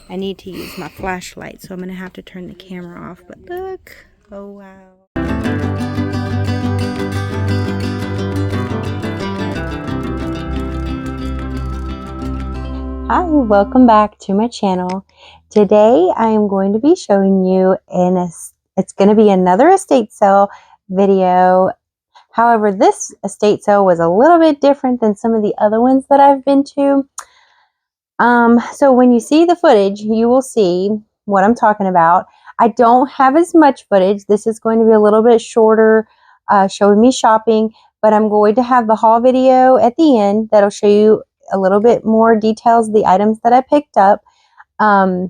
I need to use my flashlight, so I'm going to have to turn the camera off. But look. Oh, wow. Hi, welcome back to my channel. Today I am going to be showing you it's going to be another estate sale video. However, this estate sale was a little bit different than some of the other ones that I've been to. So when you see the footage, you will see what I'm talking about. I don't have as much footage. This is going to be a little bit shorter, showing me shopping, but I'm going to have the haul video at the end that'll show you a little bit more details of the items that I picked up. I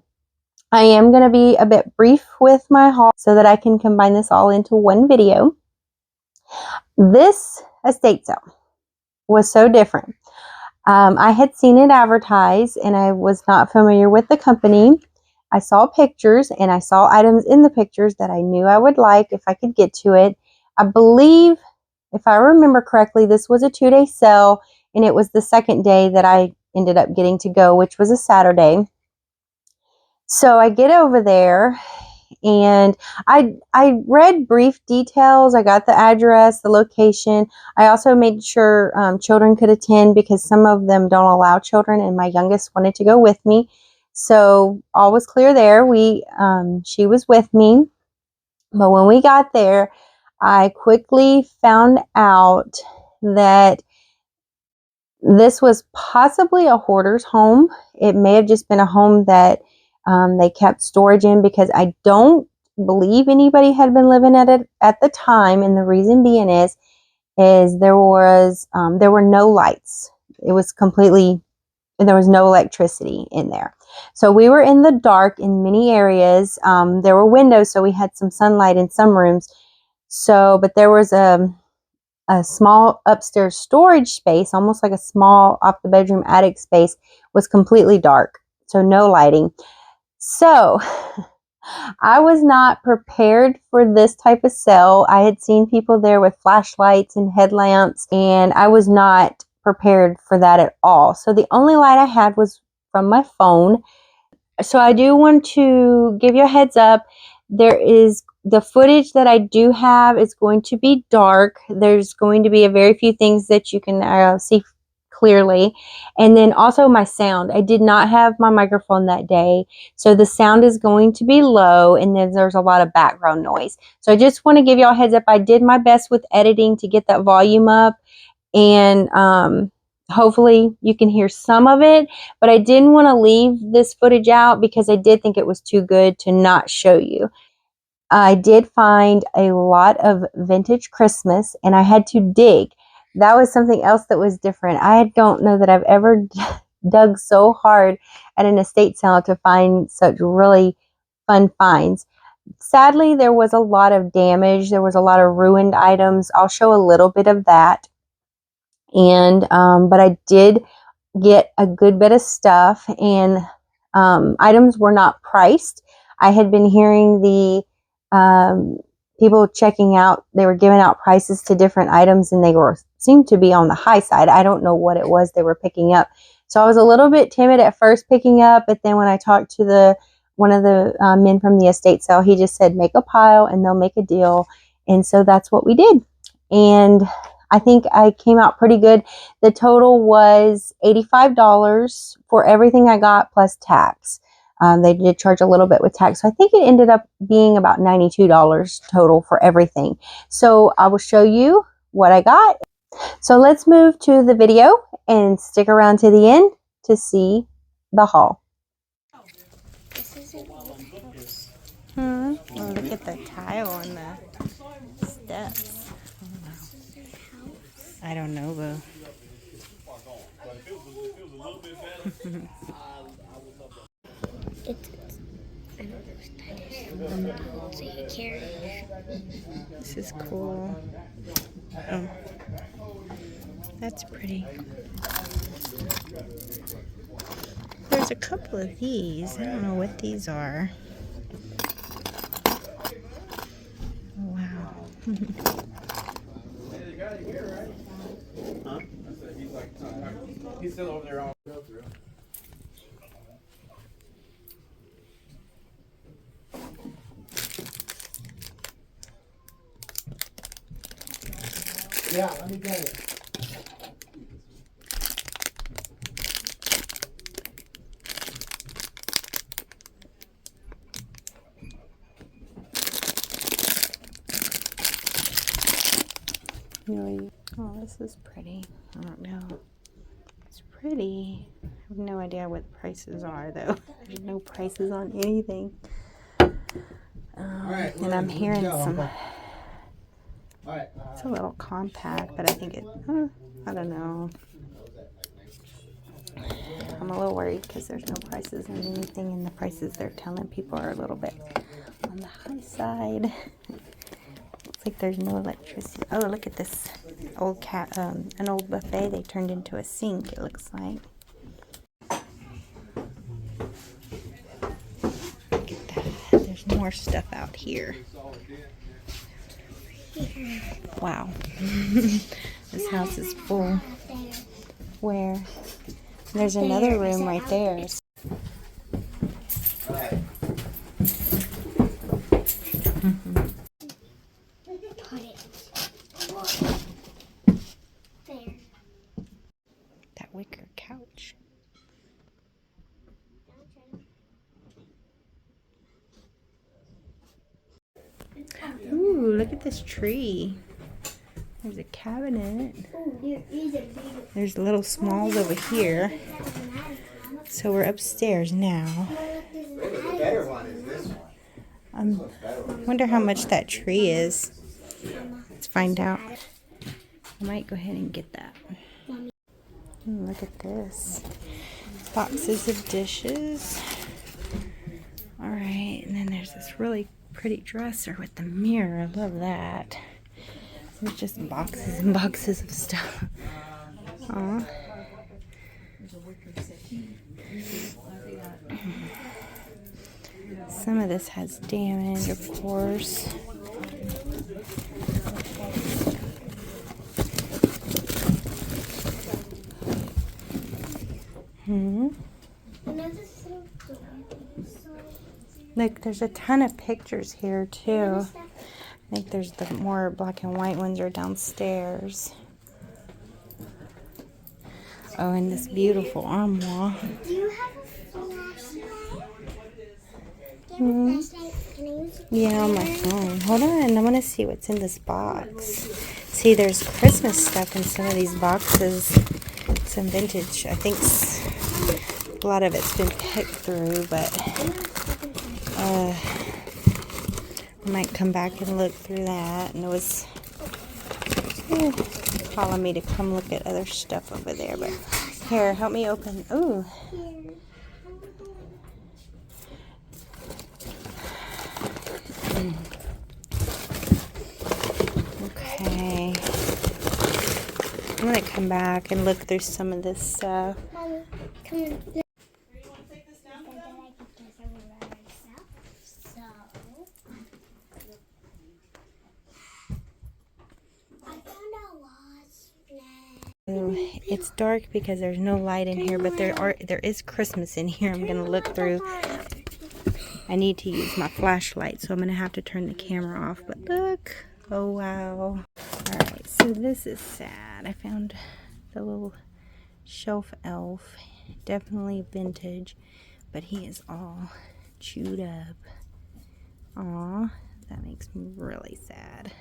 am going to be a bit brief with my haul so that I can combine this all into one video. This estate sale was so different. I had seen it advertised and I was not familiar with the company. I saw pictures and I saw items in the pictures that I knew I would like if I could get to it. I believe, if I remember correctly, this was a 2-day sale and it was the second day that I ended up getting to go, which was a Saturday. So I get over there and I read brief details. I got the address, the location. I also made sure children could attend because some of them don't allow children, and my youngest wanted to go with me. So all was clear there. She was with me. But when we got there, I quickly found out that this was possibly a hoarder's home. It may have just been a home that they kept storage in, because I don't believe anybody had been living at it at the time. And the reason being is there were no lights. It was completely, there was no electricity in there. So we were in the dark in many areas. There were windows, so we had some sunlight in some rooms. So, but there was a small upstairs storage space, almost like a small off the bedroom attic space, was completely dark. So no lighting. So I was not prepared for this type of sale. I had seen people there with flashlights and headlamps, and I was not prepared for that at all. So the only light I had was from my phone. So I do want to give you a heads up. There is the footage that I do have is going to be dark. There's going to be a very few things that you can see clearly. And then also my sound. I did not have my microphone that day. So the sound is going to be low, and then there's a lot of background noise. So I just want to give y'all a heads up. I did my best with editing to get that volume up, and hopefully you can hear some of it, but I didn't want to leave this footage out because I did think it was too good to not show you. I did find a lot of vintage Christmas, and I had to dig. That was something else that was different. I don't know that I've ever dug so hard at an estate sale to find such really fun finds. Sadly, there was a lot of damage. There was a lot of ruined items. I'll show a little bit of that. And but I did get a good bit of stuff, and items were not priced. I had been hearing the people checking out, they were giving out prices to different items, and they seemed to be on the high side. I don't know what it was they were picking up. So I was a little bit timid at first picking up, but then when I talked to one of the men from the estate sale, he just said, make a pile and they'll make a deal. And so that's what we did. And I think I came out pretty good. The total was $85 for everything I got plus tax. They did charge a little bit with tax. So I think it ended up being about $92 total for everything. So I will show you what I got. So let's move to the video and stick around to the end to see the haul. This isn't my house. Oh, look at the tile on the steps. I don't know, Boo. I know that so you carry. This is cool. Oh, that's pretty. There's a couple of these. I don't know what these are. Wow. He's still over there. Yeah, let me get it. Really? Oh, this is pretty. I don't know. It's pretty. I have no idea what the prices are, though. There's no prices on anything. And I'm hearing some. It's a little compact, but I think it. I don't know. I'm a little worried because there's no prices on anything, and the prices they're telling people are a little bit on the high side. Looks like there's no electricity. Oh, look at this old an old buffet they turned into a sink, it looks like. Look at that. There's more stuff out here. Wow. This house is full. Where? There's another room right there. That wicker couch. Ooh, look at this tree. There's a cabinet. There's little smalls over here. So we're upstairs now. I wonder how much that tree is. Let's find out. I might go ahead and get that. Look at this. Boxes of dishes. Alright, and then there's this really pretty dresser with the mirror. I love that. There's just boxes and boxes of stuff. Aw. Some of this has damage, of course. Look, there's a ton of pictures here, too. I think there's the more black and white ones are downstairs. Oh, and this beautiful armoire. Do you have a flashlight? Do you have a flashlight? Can I use it? Yeah, on my phone. Hold on, I want to see what's in this box. See, there's Christmas stuff in some of these boxes. Some vintage. I think a lot of it's been picked through, but I might come back and look through that. And it was calling me to come look at other stuff over there. But here, help me open. Ooh. Okay. I'm gonna come back and look through some of this stuff. Mommy, come on. It's dark because there's no light in here, but there is Christmas in here. I'm gonna look through. I need to use my flashlight, so I'm gonna have to turn the camera off. But look, oh wow! All right, so this is sad. I found the little shelf elf, definitely vintage, but he is all chewed up. Aw, that makes me really sad.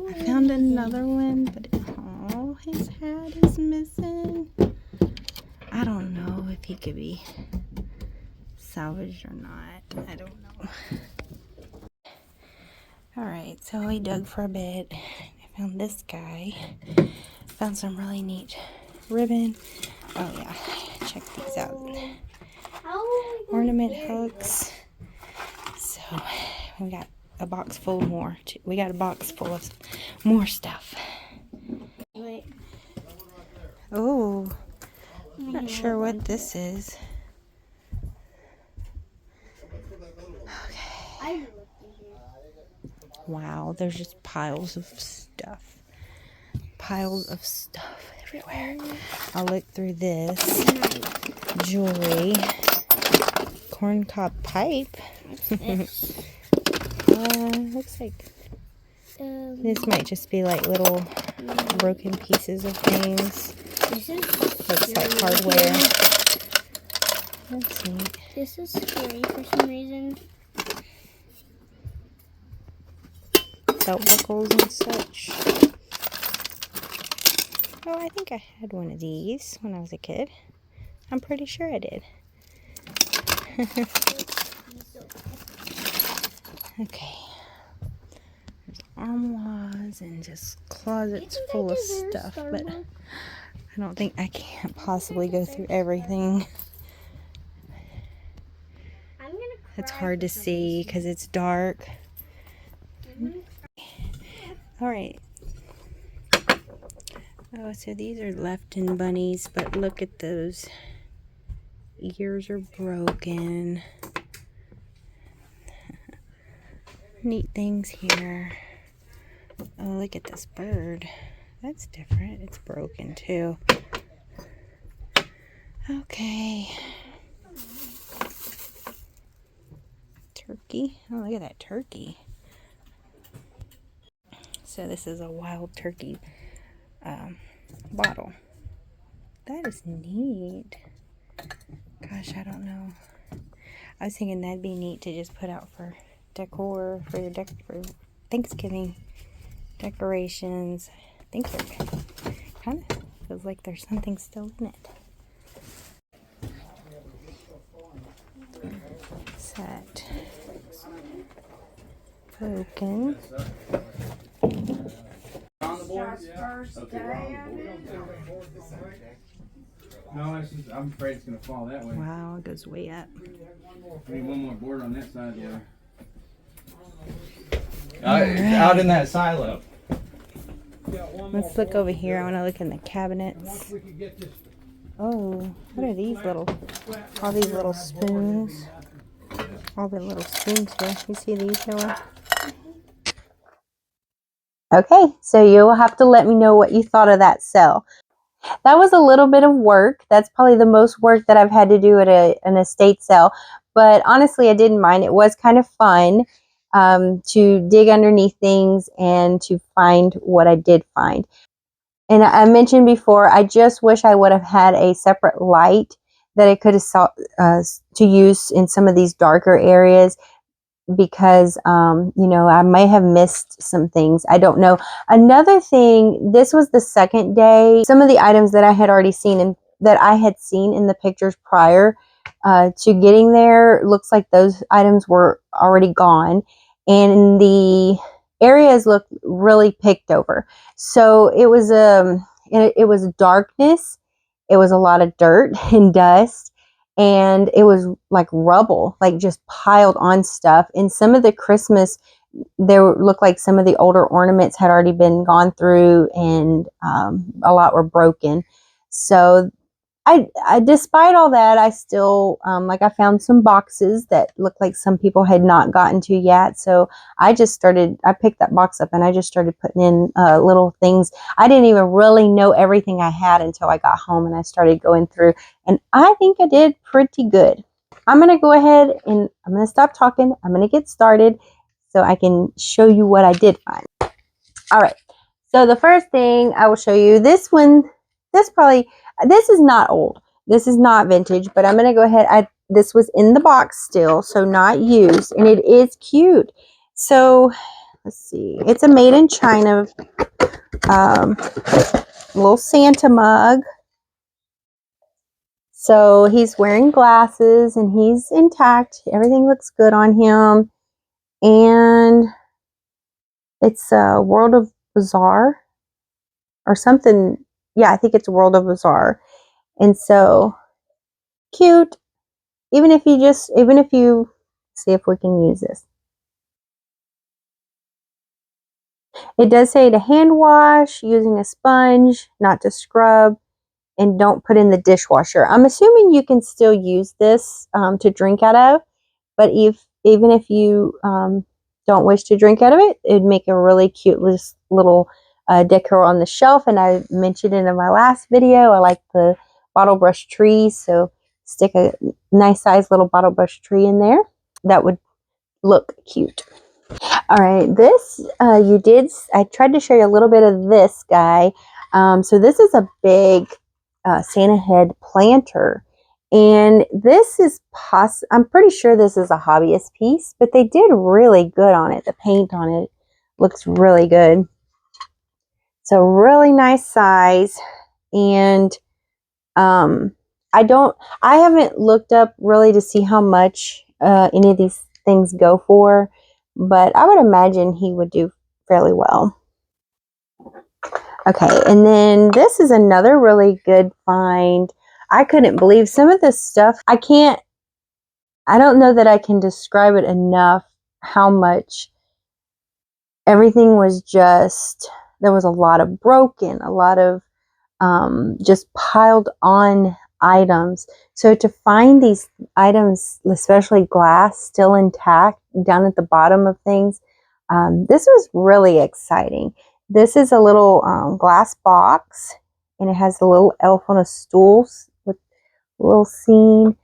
I found another one, but oh, his hat is missing. I don't know if he could be salvaged or not. I don't know. Alright, so I dug for a bit. I found this guy. Found some really neat ribbon. Oh yeah, check these out. Ornament hooks. So we got a box full of more. We got a box full of more stuff. Wait. Oh, I'm not sure what this is. Okay. Wow, there's just piles of stuff. Piles of stuff everywhere. I'll look through this. Jewelry. corncob pipe. This. Looks like this might just be like little broken pieces of things. This is Looks like hardware. That's neat. This is scary for some reason. Belt buckles and such. Oh, I think I had one of these when I was a kid. I'm pretty sure I did. Okay. There's armoires and just closets full of stuff, but I don't think I can't possibly go through everything. It's hard to see because it's dark. Alright. Oh, so these are Lefton bunnies, but look at those. Ears are broken. Neat things here. Oh, look at this bird. That's different. It's broken too. Okay. Turkey. Oh, look at that turkey. So this is a wild turkey bottle. That is neat. Gosh, I don't know. I was thinking that'd be neat to just put out for decor, for your for Thanksgiving decorations. I think they're kind of feels like there's something still in it. Set. Broken. No, I'm afraid it's going to fall that way. Wow, it goes way up. We need one more board on that side there. Out in that silo. Let's look over here. I want to look in the cabinets. Oh, what are these little, all these little spoons? All the little spoons here. You see these, Noah? Okay, so you'll have to let me know what you thought of that sale. That was a little bit of work. That's probably the most work that I've had to do at an estate sale. But honestly, I didn't mind. It was kind of fun to dig underneath things and to find what I did find. And I mentioned before, I just wish I would have had a separate light that I could have saw to use in some of these darker areas, because you know, I may have missed some things. I don't know. Another thing, this was the second day. Some of the items that I had already seen and that I had seen in the pictures prior to getting there, looks like those items were already gone, and the areas looked really picked over. So it was darkness. It was a lot of dirt and dust. And it was like rubble, like just piled on stuff. And some of the Christmas, there looked like some of the older ornaments had already been gone through, and a lot were broken. So I despite all that, I still, like, I found some boxes that looked like some people had not gotten to yet. So I picked that box up and I just started putting in little things. I didn't even really know everything I had until I got home and I started going through. And I think I did pretty good. I'm going to go ahead and I'm going to stop talking. I'm going to get started so I can show you what I did find. All right. So the first thing I will show you, this is not old. This is not vintage, but I'm going to go ahead. This was in the box still, so not used, and it is cute. So let's see. It's a made in China little Santa mug. So he's wearing glasses and he's intact. Everything looks good on him. And it's a World of Bazaar or something. Yeah, I think it's World of Bazaar. And so cute. Even if you see if we can use this. It does say to hand wash using a sponge, not to scrub, and don't put in the dishwasher. I'm assuming you can still use this to drink out of, but even if you don't wish to drink out of it, it'd make a really cute little decor on the shelf. And I mentioned it in my last video, I like the bottle brush trees, so stick a nice size little bottle brush tree in there. That would look cute. All right, this I tried to show you a little bit of this guy. So this is a big Santa head planter, and this is I'm pretty sure this is a hobbyist piece, but they did really good on it. The paint on it looks really good. So really nice size, and I haven't looked up really to see how much any of these things go for, but I would imagine he would do fairly well. Okay, and then this is another really good find. I couldn't believe some of this stuff. I don't know that I can describe it enough how much everything was just, there was a lot of broken, a lot of just piled on items. So to find these items, especially glass, still intact down at the bottom of things, this was really exciting. This is a little glass box, and it has a little elf on a stool with a little scene.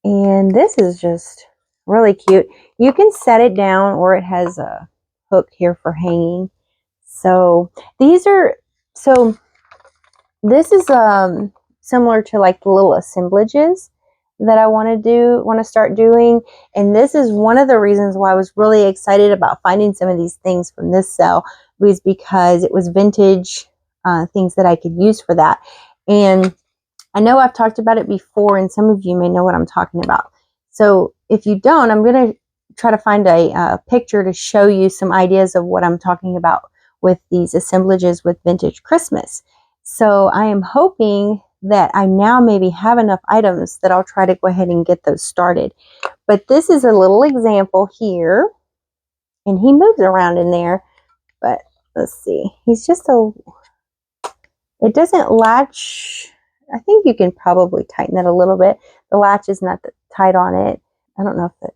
And this is just really cute. You can set it down, or it has a hook here for hanging. So this is similar to like the little assemblages that I want to start doing. And this is one of the reasons why I was really excited about finding some of these things from this sale, was because it was vintage things that I could use for that. And I know I've talked about it before, and some of you may know what I'm talking about. So if you don't, I'm going to try to find a picture to show you some ideas of what I'm talking about with these assemblages with vintage Christmas. So I am hoping that I now maybe have enough items that I'll try to go ahead and get those started. But this is a little example here, and he moves around in there, but let's see. He's just it doesn't latch. I think you can probably tighten it a little bit. The latch is not that tight on it. I don't know if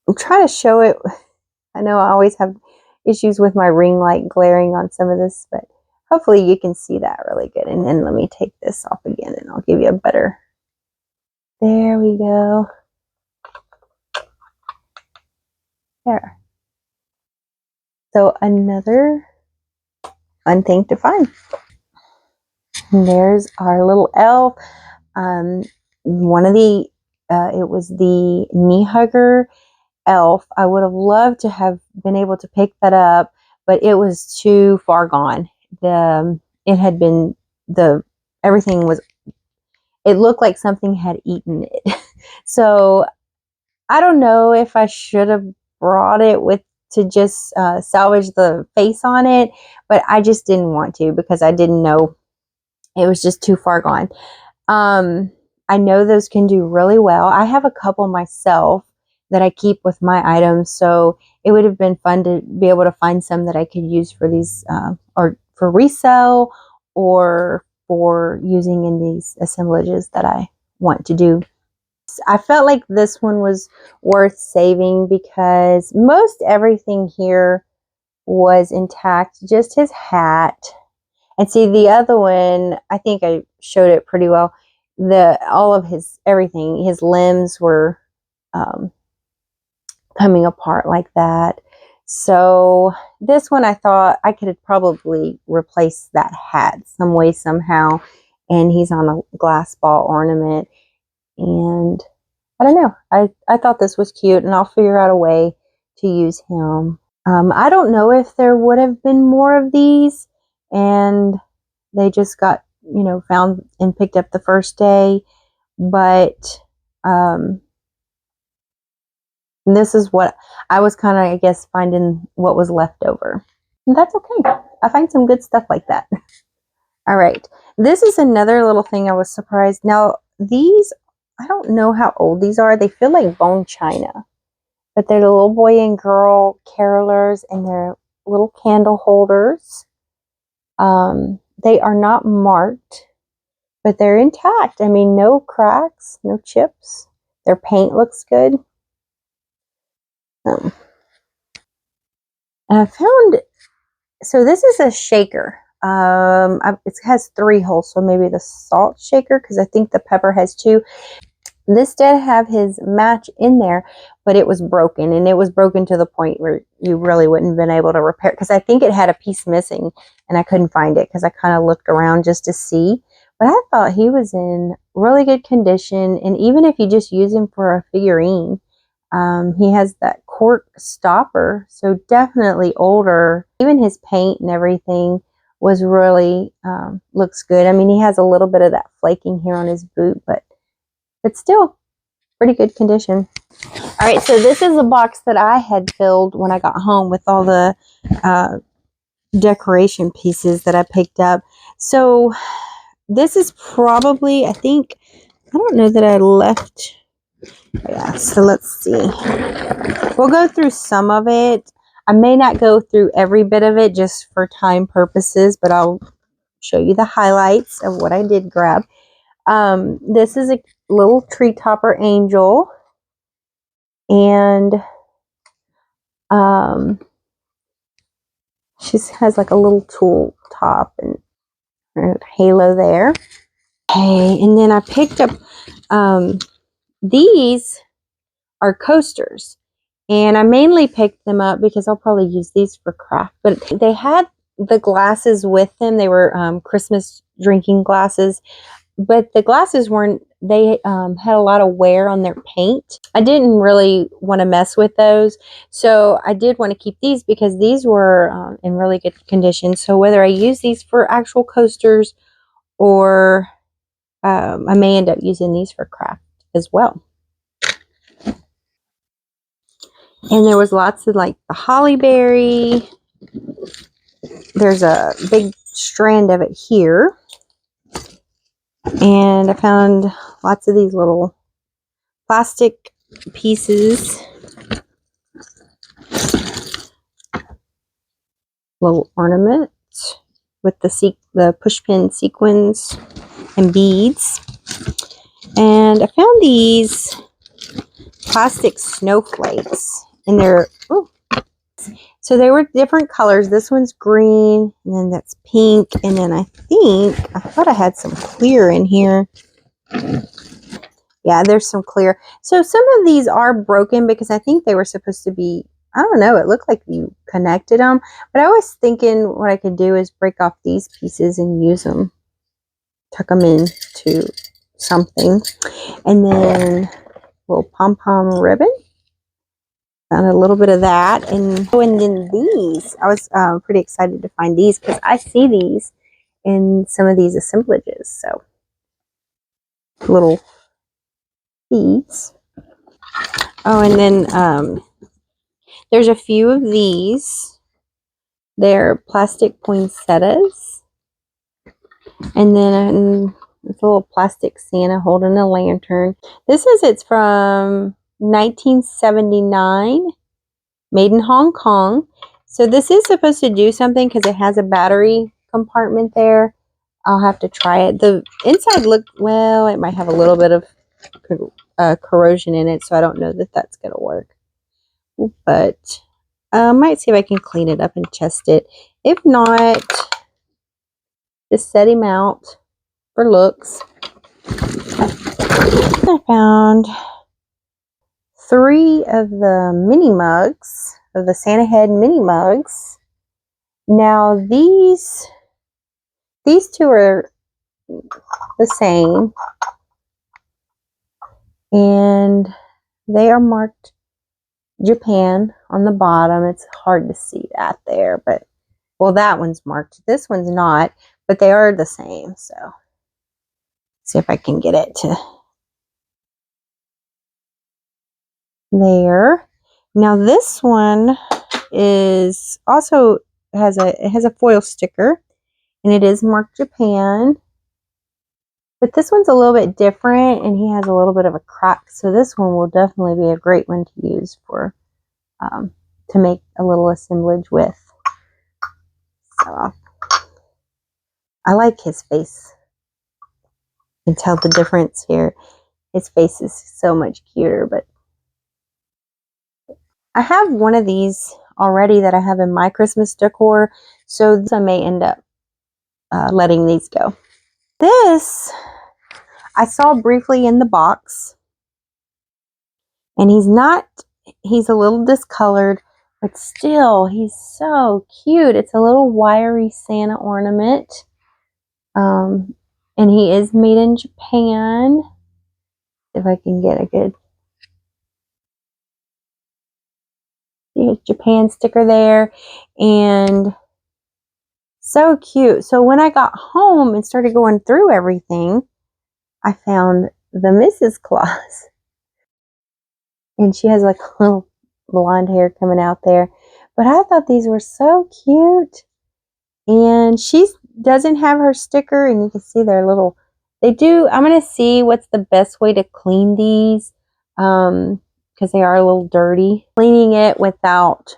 I'm trying to show it. I know I always have issues with my ring light glaring on some of this, but hopefully you can see that really good. And then let me take this off again, and I'll give you a better. There we go. There. So another fun thing to find. And there's our little elf. One of the, it was the knee hugger elf. I would have loved to have been able to pick that up, but it was too far gone. It had been, everything was, it looked like something had eaten it. So I don't know if I should have brought it to just salvage the face on it, but I just didn't want to, because I didn't know, it was just too far gone. I know those can do really well. I have a couple myself that I keep with my items, so it would have been fun to be able to find some that I could use for these, or for resale, or for using in these assemblages that I want to do. I felt like this one was worth saving because most everything here was intact, just his hat. And see, the other one, I think I showed it pretty well. All of his everything, his limbs were coming apart like that. So this one, I thought I could probably replace that hat some way, somehow. And he's on a glass ball ornament. And I don't know. I thought this was cute, and I'll figure out a way to use him. I don't know if there would have been more of these, and they just got, found and picked up the first day. But this is what I was kind of, I guess, finding what was left over. And that's okay. I find some good stuff like that. All right. This is another little thing I was surprised. Now, these, I don't know how old these are. They feel like bone china. But they're the little boy and girl carolers, and they're little candle holders. They are not marked, but they're intact. I mean, no cracks, no chips. Their paint looks good. I found, so this is a shaker. It has 3 holes, so maybe the salt shaker, because I think the pepper has 2. This did have his match in there, but it was broken, and it was broken to the point where you really wouldn't have been able to repair it, because I think it had a piece missing and I couldn't find it because I kind of looked around just to see. But I thought he was in really good condition, and even if you just use him for a figurine, he has that cork stopper, so definitely older. Even his paint and everything was really looks good. I mean, he has a little bit of that flaking here on his boot, but still pretty good condition. All right, so this is a box that I had filled when I got home with all the decoration pieces that I picked up. So this is probably, I don't know that I left. Yeah, so let's see. We'll go through some of it. I may not go through every bit of it just for time purposes, but I'll show you the highlights of what I did grab. This is a little tree topper angel, and she has like a little tulle top and her halo there. Okay, and then I picked up these are coasters, and I mainly picked them up because I'll probably use these for craft, but they had the glasses with them. They were Christmas drinking glasses, but the glasses weren't, they had a lot of wear on their paint. I didn't really want to mess with those, so I did want to keep these because these were in really good condition. So whether I use these for actual coasters or I may end up using these for craft as well. And there was lots of like the holly berry. There's a big strand of it here. And I found lots of these little plastic pieces, little ornament with the push pin sequins and beads. And I found these plastic snowflakes, and they're so they were different colors. This one's green, and then that's pink, and then I thought I had some clear in here. Yeah, there's some clear. So some of these are broken because I think they were supposed to be, I don't know, it looked like you connected them. But I was thinking what I could do is break off these pieces and use them, tuck them into something. And then a little pom-pom ribbon. Found a little bit of that. And then these, I was pretty excited to find these because I see these in some of these assemblages. So little beads. Oh, and then there's a few of these. They're plastic poinsettias. And then this little plastic Santa holding a lantern. It's from 1979, made in Hong Kong. So this is supposed to do something because it has a battery compartment there. I'll have to try it. The inside well, it might have a little bit of corrosion in it, so I don't know that that's going to work. But I might see if I can clean it up and test it. If not, just set him out for looks. I found 3 of the mini mugs, of the Santa head mini mugs. Now these 2 are the same, and they are marked Japan on the bottom. It's hard to see that there, but well, that one's marked. This one's not, but they are the same. So see if I can get it to there. Now this one is also has a foil sticker, and it is marked Japan. But this one's a little bit different, and he has a little bit of a crack. So this one will definitely be a great one to use for to make a little assemblage with. So I like his face. You can tell the difference here. His face is so much cuter, but I have one of these already that I have in my Christmas decor, so I may end up letting these go. This I saw briefly in the box, And he's a little discolored, but still, he's so cute. It's a little wiry Santa ornament. And he is made in Japan. If I can get a good Japan sticker there. And so cute. So when I got home and started going through everything, I found the Mrs. Claus. And she has like little blonde hair coming out there. But I thought these were so cute. And she doesn't have her sticker, and you can see their little, they do, I'm going to see what's the best way to clean these, because they are a little dirty. Cleaning it without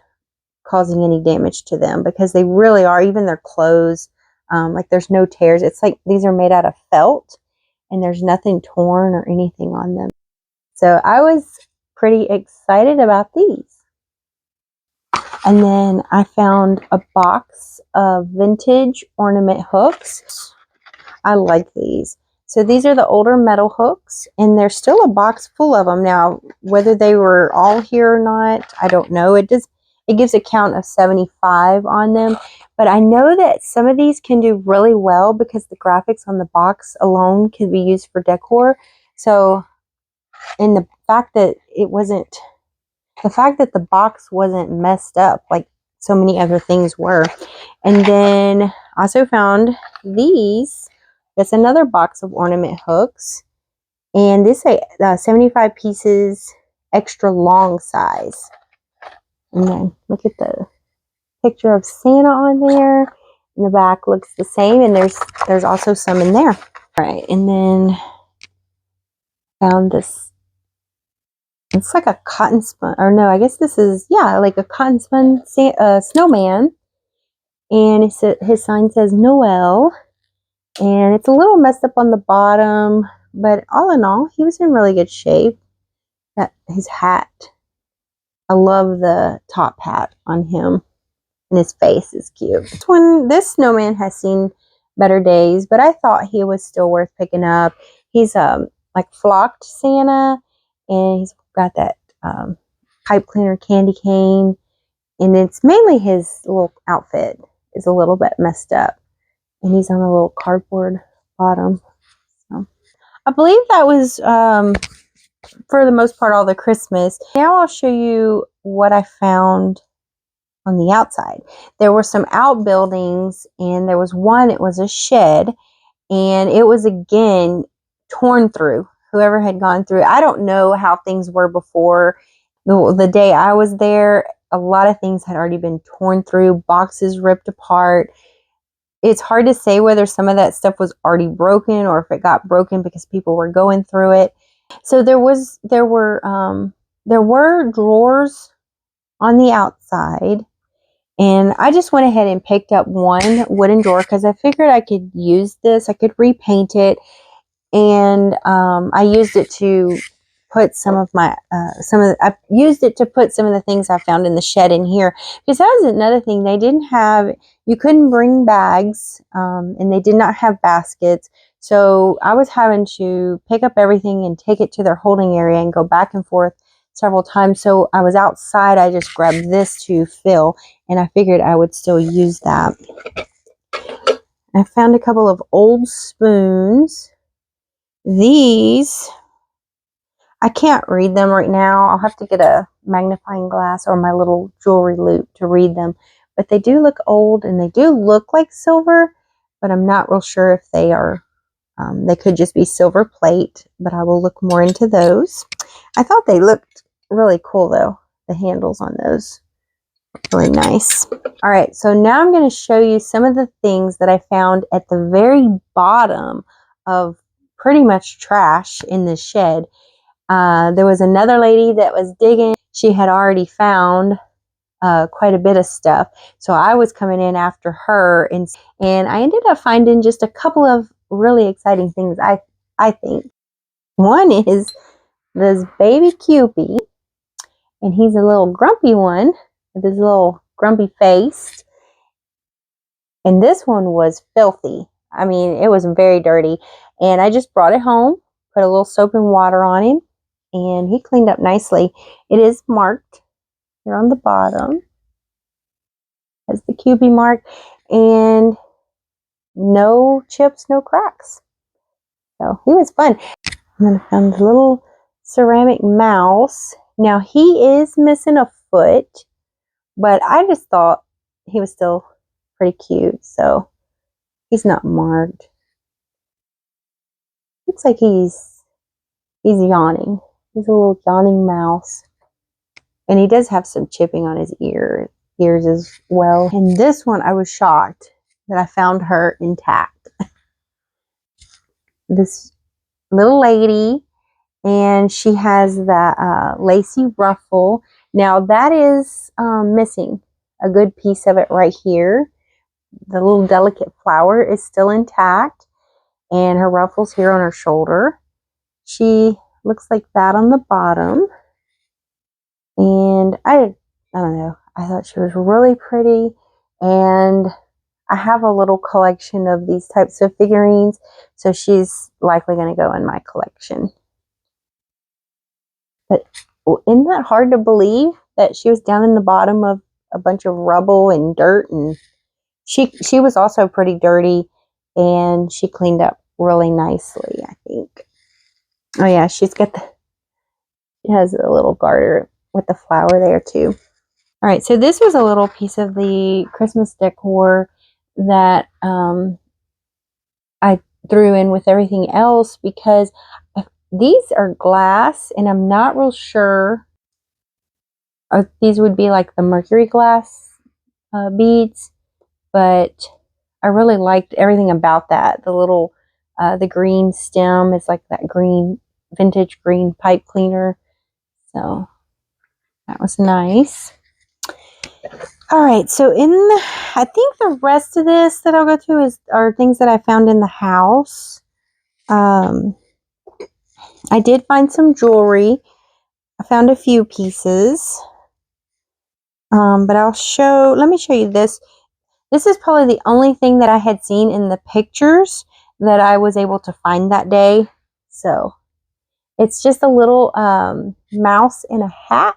causing any damage to them, because they really are, even their clothes, like there's no tears. It's like these are made out of felt, and there's nothing torn or anything on them. So I was pretty excited about these. And then I found a box of vintage ornament hooks. I like these. So these are the older metal hooks, and there's still a box full of them. Now, whether they were all here or not, I don't know. It gives a count of 75 on them. But I know that some of these can do really well because the graphics on the box alone can be used for decor. So, and the fact that the box wasn't messed up like so many other things were. And then I also found these. That's another box of ornament hooks. And this is 75 pieces, extra long size. And then look at the picture of Santa on there. And the back looks the same. And there's also some in there. All right. And then found this. It's like a cotton spun, or no, I guess this is, yeah, like a cotton spun snowman. And his sign says Noel. And it's a little messed up on the bottom, but all in all, he was in really good shape. His hat, I love the top hat on him, and his face is cute. This snowman has seen better days, but I thought he was still worth picking up. He's like flocked Santa, and he's got that pipe cleaner candy cane, and it's mainly his little outfit is a little bit messed up. And he's on a little cardboard bottom. So I believe that was, for the most part, all the Christmas. Now I'll show you what I found on the outside. There were some outbuildings, and there was one, it was a shed, and it was, again, torn through. Whoever had gone through it. I don't know how things were before. The day I was there, a lot of things had already been torn through, boxes ripped apart. It's hard to say whether some of that stuff was already broken or if it got broken because people were going through it. So there were drawers on the outside, and I just went ahead and picked up one wooden drawer because I figured I could use this. I could repaint it, and I used it to put I used it to put some of the things I found in the shed in here, because that was another thing. You couldn't bring bags, and they did not have baskets. So I was having to pick up everything and take it to their holding area and go back and forth several times. So I was outside. I just grabbed this to fill, and I figured I would still use that. I found a couple of old spoons. These, I can't read them right now. I'll have to get a magnifying glass or my little jewelry loop to read them. But they do look old, and they do look like silver, but I'm not real sure if they are. They could just be silver plate, but I will look more into those. I thought they looked really cool, though. The handles on those are really nice. All right, so now I'm going to show you some of the things that I found at the very bottom of pretty much trash in this shed. There was another lady that was digging. She had already found quite a bit of stuff. So I was coming in after her, and I ended up finding just a couple of really exciting things, I think. One is this baby Cupid, and he's a little grumpy one with his little grumpy face. And this one was filthy. I mean, it was very dirty. And I just brought it home, put a little soap and water on him, and he cleaned up nicely. It is marked here on the bottom. Has the QB mark and no chips, no cracks. So he was fun. And then I found the little ceramic mouse. Now he is missing a foot, but I just thought he was still pretty cute. So he's not marked. Looks like he's yawning. He's a little yawning mouse. And he does have some chipping on his ears as well. And this one, I was shocked that I found her intact. This little lady, and she has that lacy ruffle. Now that is missing a good piece of it right here. The little delicate flower is still intact, and her ruffles here on her shoulder. She looks like that on the bottom. And I don't know, I thought she was really pretty, and I have a little collection of these types of figurines, so she's likely going to go in my collection. But isn't that hard to believe that she was down in the bottom of a bunch of rubble and dirt, and she was also pretty dirty, and she cleaned up really nicely, I think. Oh yeah, she has a little garter with the flower there too. All right, so this was a little piece of the Christmas decor that I threw in with everything else because these are glass, and I'm not real sure if these would be like the mercury glass beads, but I really liked everything about that. The little, the green stem is like that green, vintage green pipe cleaner. So that was nice. All right, so I think the rest of this that I'll go through are things that I found in the house. I did find some jewelry. I found a few pieces. But let me show you this. This is probably the only thing that I had seen in the pictures that I was able to find that day. So it's just a little mouse in a hat.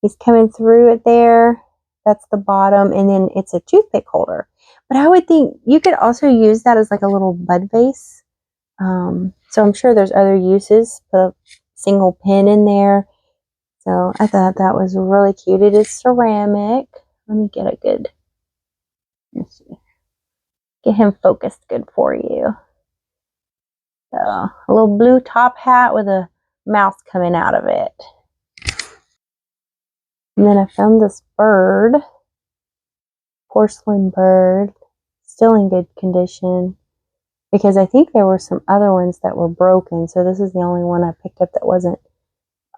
He's coming through it there. That's the bottom, and then it's a toothpick holder. But I would think you could also use that as like a little bud vase. So I'm sure there's other uses. Put a single pin in there. So I thought that was really cute. It is ceramic. Let me get a good, let's see, get him focused good for you. So a little blue top hat with a mouse coming out of it. And then I found this bird, porcelain bird, still in good condition, because I think there were some other ones that were broken. So this is the only one I picked up that wasn't,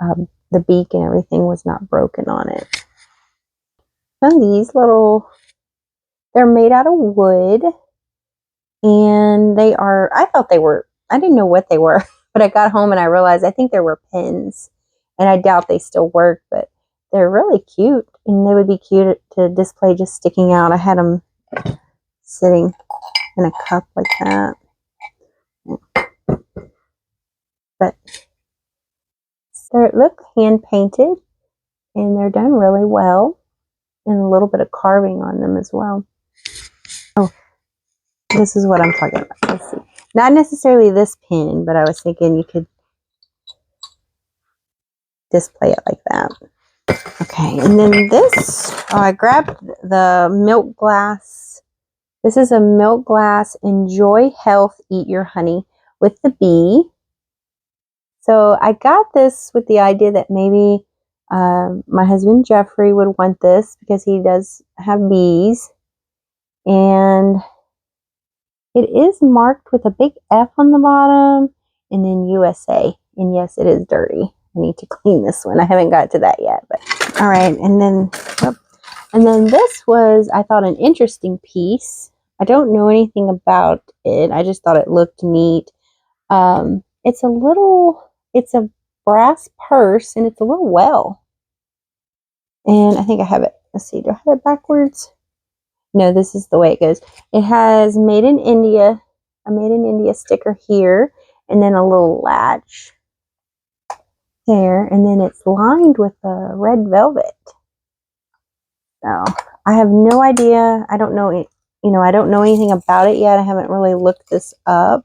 the beak and everything was not broken on it. And these they're made out of wood, and I didn't know what they were, but I got home and I realized I think there were pins, and I doubt they still work, but they're really cute, and they would be cute to display just sticking out. I had them sitting in a cup like that. But they look hand painted, and they're done really well, and a little bit of carving on them as well. Oh, this is what I'm talking about. Let's see. Not necessarily this pin, but I was thinking you could display it like that. Okay, and then this, I grabbed the milk glass. This is a milk glass, Enjoy Health, Eat Your Honey, with the bee. So I got this with the idea that maybe my husband Jeffrey would want this because he does have bees. And it is marked with a big F on the bottom and then USA. And yes, it is dirty. I need to clean this one. I haven't got to that yet. But all right, and then this was, I thought, an interesting piece. I don't know anything about it. I just thought it looked neat. It's a brass purse, and it's a little well. And I think I have it. Let's see, do I have it backwards? No, this is the way it goes. It has Made in India, a Made in India sticker here, and then a little latch. there, and then it's lined with red velvet. So I have no idea. I don't know it. I don't know anything about it yet. I haven't really looked this up,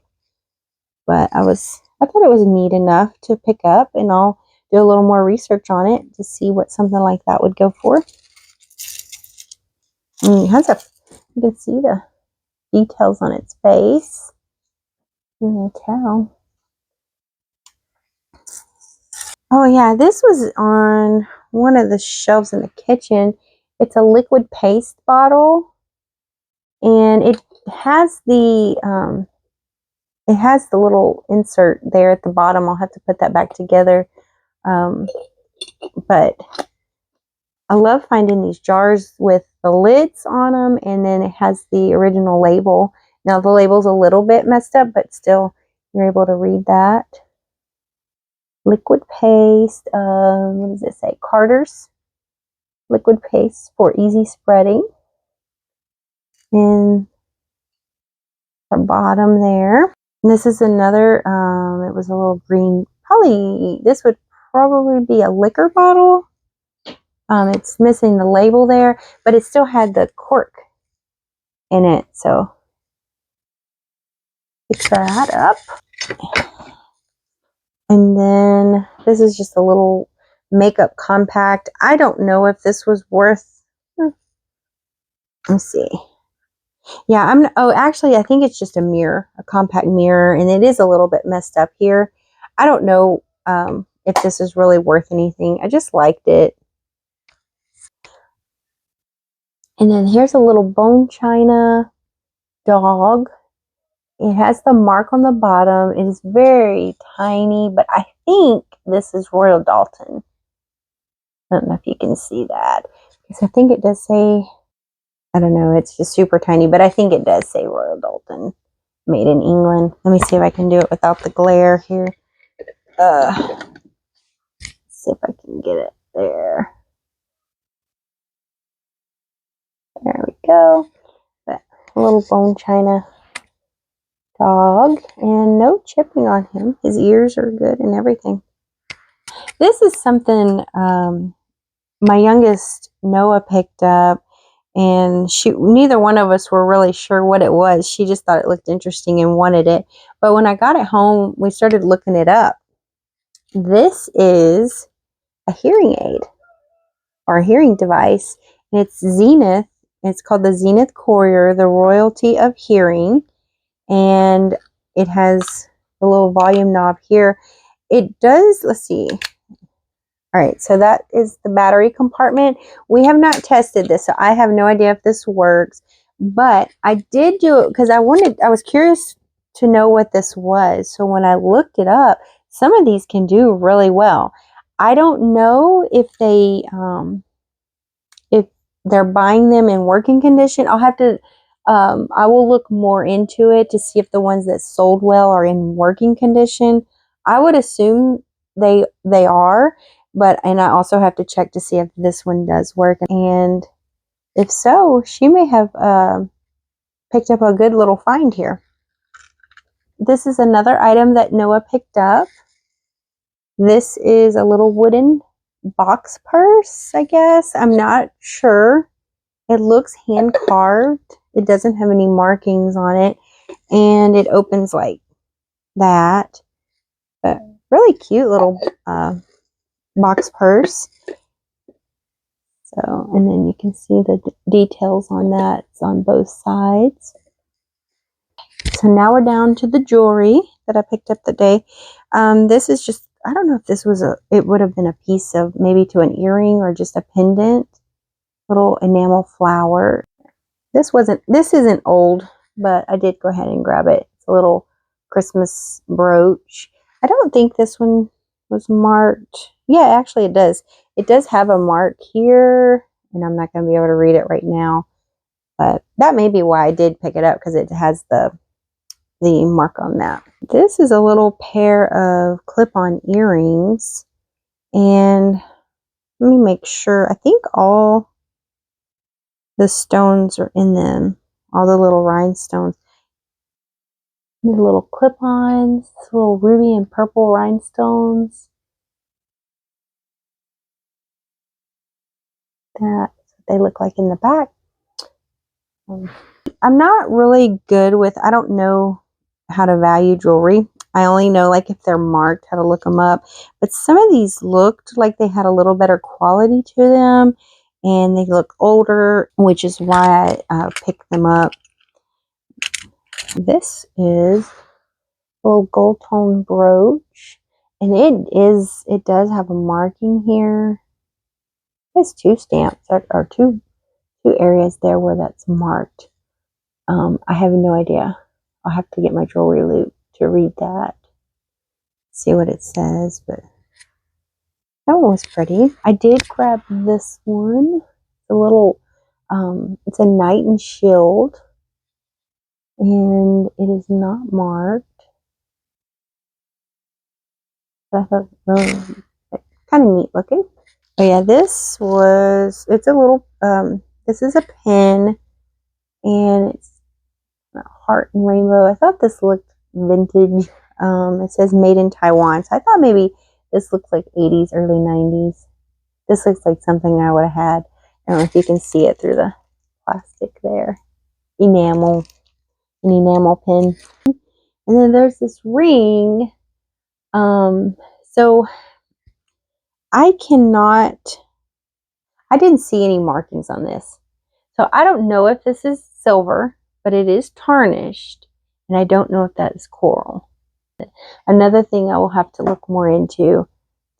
but I thought it was neat enough to pick up, and I'll do a little more research on it to see what something like that would go for. And it has you can see the details on its face. You can tell. Oh yeah, this was on one of the shelves in the kitchen. It's a liquid paste bottle, and it has the little insert there at the bottom. I'll have to put that back together. But I love finding these jars with the lids on them, and then it has the original label. Now the label's a little bit messed up, but still you're able to read that. Liquid paste, what does it say? Carter's liquid paste for easy spreading. And the bottom there. And this is another, it was a little green, this would probably be a liquor bottle. It's missing the label there, but it still had the cork in it, so pick that up. And then this is just a little makeup compact. I don't know if this was worth, let's see. Yeah, actually, I think it's just a mirror, a compact mirror, and it is a little bit messed up here. I don't know if this is really worth anything. I just liked it. And then here's a little bone china dog. It has the mark on the bottom. It is very tiny, but I think this is Royal Dalton. I don't know if you can see that, because I think it does say, I don't know, it's just super tiny, but I think it does say Royal Dalton, made in England. Let me see if I can do it without the glare here. See if I can get it there. There we go. But a little bone china dog, and no chipping on him. His ears are good and everything. This is something my youngest Noah picked up, and neither one of us were really sure what it was. She just thought it looked interesting and wanted it. But when I got it home, we started looking it up. This is a hearing aid or a hearing device, and it's Zenith. It's called the Zenith Courier, the Royalty of Hearing, and it has a little volume knob here. It does, let's see. All right, so that is the battery compartment. We have not tested this, so I have no idea if this works, but I did do it because I was curious to know what this was. So when I looked it up, some of these can do really well. I don't know if they're buying them in working condition. I'll have to, I will look more into it to see if the ones that sold well are in working condition. I would assume they are, and I also have to check to see if this one does work. And if so, she may have picked up a good little find here. This is another item that Noah picked up. This is a little wooden box purse, I guess. I'm not sure. It looks hand carved. It doesn't have any markings on it, and it opens like that. But really cute little box purse. So, and then you can see the details on that. It's on both sides. So now we're down to the jewelry that I picked up that day. This is just, I don't know if this was it would have been a piece of maybe to an earring or just a pendant. Little enamel flower. This isn't old, but I did go ahead and grab it. It's a little Christmas brooch. I don't think this one was marked. Yeah, actually it does. It does have a mark here, and I'm not going to be able to read it right now. But that may be why I did pick it up, because it has the mark on that. This is a little pair of clip-on earrings. And let me make sure. I think all the stones are in them. All the little rhinestones. These little clip-ons, little ruby and purple rhinestones. That's what they look like in the back. I'm not really good with, I don't know how to value jewelry. I only know like if they're marked, how to look them up. But some of these looked like they had a little better quality to them. And they look older, which is why I picked them up. This is a little gold tone brooch. And it does have a marking here. There's two stamps, or two areas there where that's marked. I have no idea. I'll have to get my jewelry loop to read that. See what it says, but that one was pretty. I did grab this one. A little, it's a knight and shield. And it is not marked. But I thought, kind of neat looking. Oh yeah, it's a little, this is a pin. And it's a heart and rainbow. I thought this looked vintage. It says made in Taiwan. So I thought maybe this looks like 80s, early 90s. This looks like something I would have had. I don't know if you can see it through the plastic there. An enamel pin. And then there's this ring. So I didn't see any markings on this. So I don't know if this is silver, but it is tarnished. And I don't know if that is coral. Another thing I will have to look more into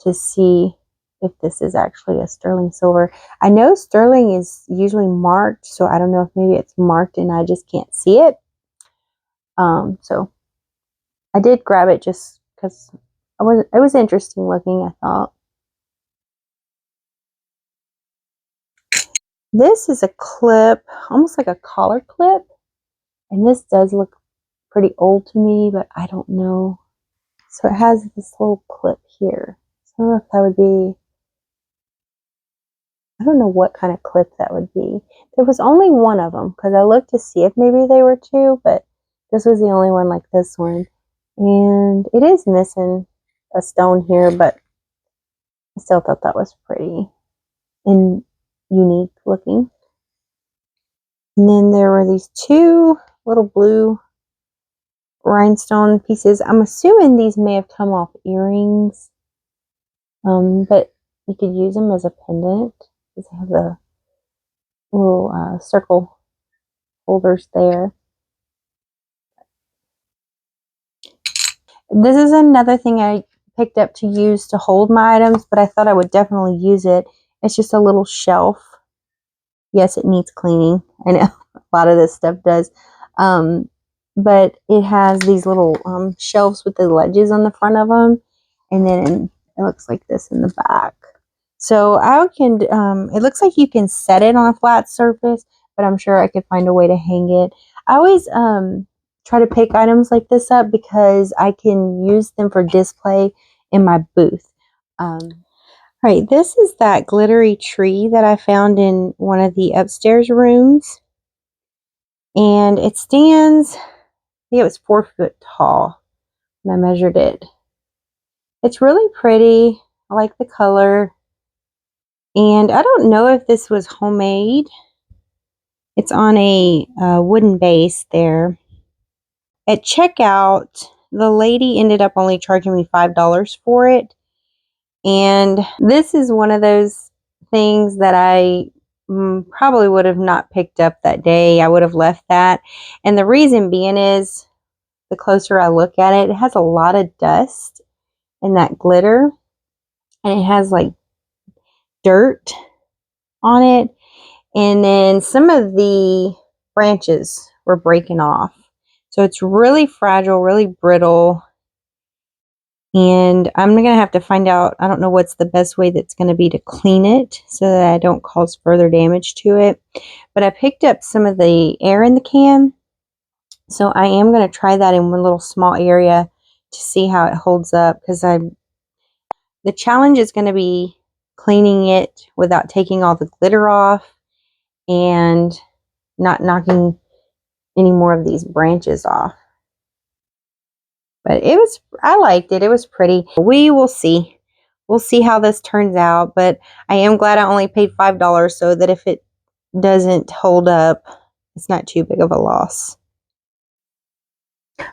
to see if this is actually a sterling silver. I know sterling is usually marked, so I don't know if maybe it's marked and I just can't see it. So I did grab it just because it was interesting looking, I thought. This is a clip, almost like a collar clip. And this does look pretty old to me, but I don't know. So it has this little clip here. So I don't know if that would be, I don't know what kind of clip that would be. There was only one of them because I looked to see if maybe they were two, but this was the only one like this one. And it is missing a stone here, but I still thought that was pretty and unique looking. And then there were these two little blue rhinestone pieces. I'm assuming these may have come off earrings, but you could use them as a pendant. They have the little circle holders there. This is another thing I picked up to use to hold my items, but I thought I would definitely use it. It's just a little shelf. Yes, it needs cleaning. I know a lot of this stuff does. But it has these little shelves with the ledges on the front of them. And then it looks like this in the back. So it looks like you can set it on a flat surface, but I'm sure I could find a way to hang it. I always try to pick items like this up because I can use them for display in my booth. Right, this is that glittery tree that I found in one of the upstairs rooms. And it stands, I think it was 4 foot tall when I measured it. It's really pretty. I like the color. And I don't know if this was homemade. It's on a wooden base there. At checkout, the lady ended up only charging me $5 for it. And this is one of those things that I probably would have not picked up that day. I would have left that. And the reason being is, the closer I look at it, it has a lot of dust and that glitter. And it has like dirt on it. And then some of the branches were breaking off. So it's really fragile, really brittle. And I'm going to have to find out, I don't know what's the best way that's going to be to clean it so that I don't cause further damage to it. But I picked up some of the air in the can. So I am going to try that in one little small area to see how it holds up. Because the challenge is going to be cleaning it without taking all the glitter off and not knocking any more of these branches off. But I liked it. It was pretty. We will see. we'll see how this turns out, but I am glad I only paid $5 so that if it doesn't hold up, it's not too big of a loss.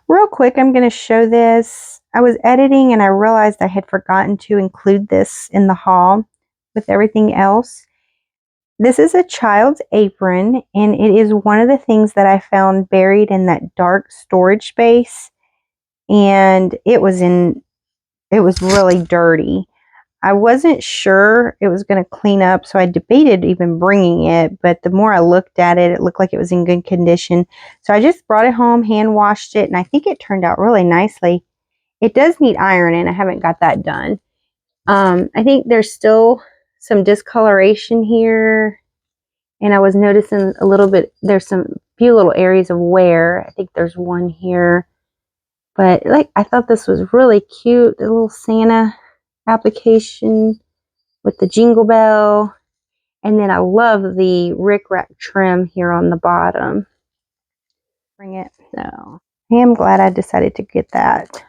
Real quick, I'm going to show this. I was editing and I realized I had forgotten to include this in the haul with everything else. This is a child's apron, and it is one of the things that I found buried in that dark storage space, and it was really dirty. I wasn't sure it was going to clean up, so I debated even bringing it, but the more I looked at it, it looked like it was in good condition. So I just brought it home, hand washed it, and I think it turned out really nicely. It does need ironing. I haven't got that done. I think there's still some discoloration here, and I was noticing a little bit, there's some few little areas of wear. I think there's one here, but like I thought this was really cute, the little Santa application with the jingle bell, and then I love the rickrack trim here on the bottom. Bring it. So I am glad I decided to get that.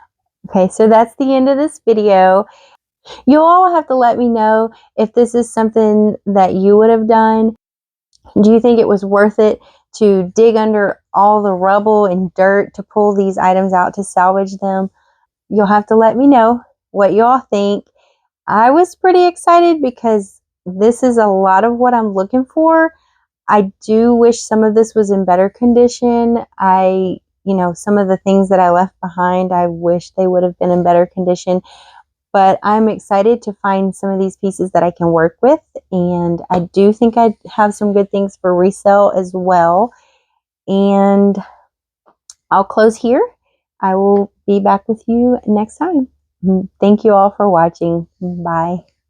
Okay, so that's the end of this video. You all have to let me know if this is something that you would have done. Do you think it was worth it to dig under all the rubble and dirt to pull these items out to salvage them? You'll have to let me know what you all think. I was pretty excited because this is a lot of what I'm looking for. I do wish some of this was in better condition. Some of the things that I left behind, I wish they would have been in better condition. But I'm excited to find some of these pieces that I can work with. And I do think I have some good things for resale as well. And I'll close here. I will be back with you next time. Thank you all for watching. Bye.